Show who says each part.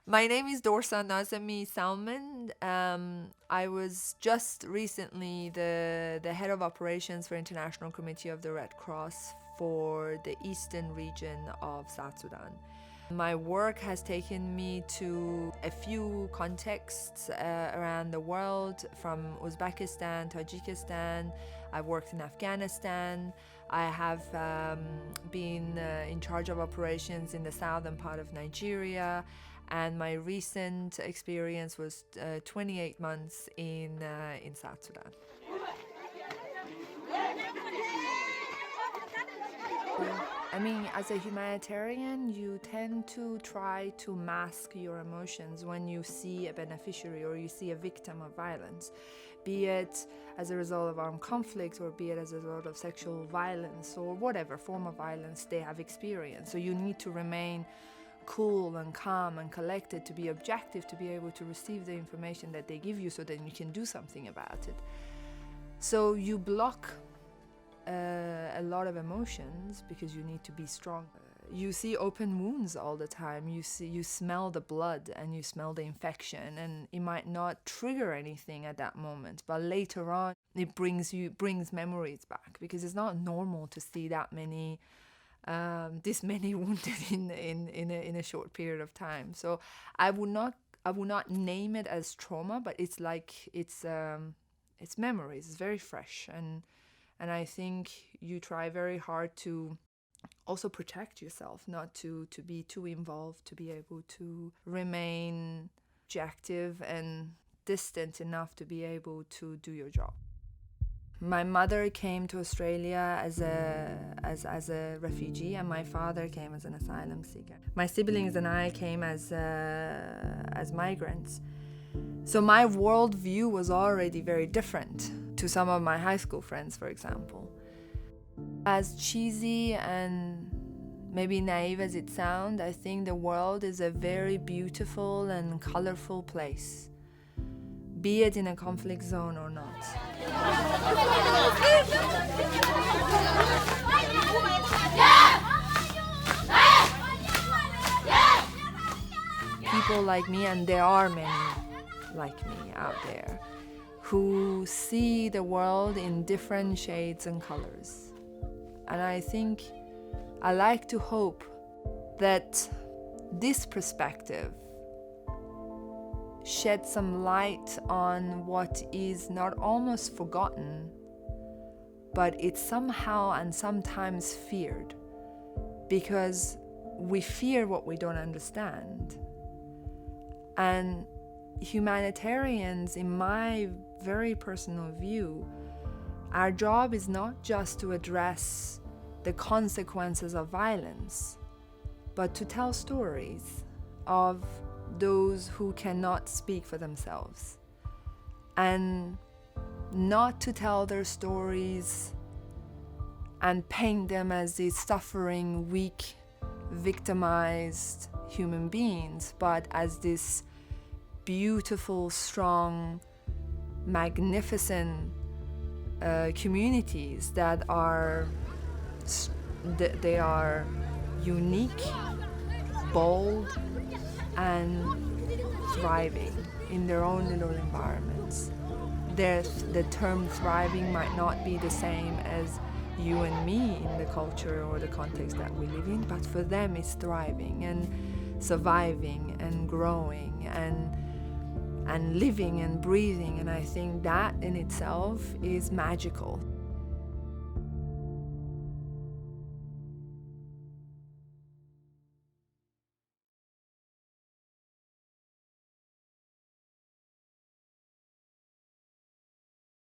Speaker 1: My name is Dorsa Nazemi-Salman. I was just recently the head of operations for International Committee of the Red Cross for the eastern region of South Sudan. My work has taken me to a few contexts around the world, from Uzbekistan, Tajikistan. I've worked in Afghanistan. I have been in charge of operations in the southern part of Nigeria, and my recent experience was 28 months in South Sudan. I mean, as a humanitarian, you tend to try to mask your emotions when you see a beneficiary or you see a victim of violence, be it as a result of armed conflict or be it as a result of sexual violence or whatever form of violence they have experienced. So you need to remain cool and calm and collected, to be objective, to be able to receive the information that they give you so that you can do something about it. So you block a lot of emotions because you need to be strong. You see open wounds all the time. You smell the blood and you smell the infection, and it might not trigger anything at that moment, but later on it brings memories back, because it's not normal to see that many this many wounded in a short period of time. So I would not name it as trauma, but it's memories. It's very fresh, and I think you try very hard to also protect yourself, not to be too involved, to be able to remain objective and distant enough to be able to do your job. My mother came to Australia as a refugee, and my father came as an asylum seeker. My siblings and I came as migrants. So my worldview was already very different to some of my high school friends, for example. As cheesy and maybe naive as it sounds, I think the world is a very beautiful and colorful place, be it in a conflict zone or not. People like me, and there are many like me out there, who see the world in different shades and colors. And I think I like to hope that this perspective sheds some light on what is not almost forgotten, but it's somehow and sometimes feared, because we fear what we don't understand. And humanitarians, in my very personal view, our job is not just to address the consequences of violence, but to tell stories of those who cannot speak for themselves, and not to tell their stories and paint them as these suffering, weak, victimized human beings, but as these beautiful, strong, magnificent communities that are unique, bold, and thriving in their own little environments. The term thriving might not be the same as you and me in the culture or the context that we live in, but for them it's thriving and surviving and growing and living and breathing, and I think that in itself is magical.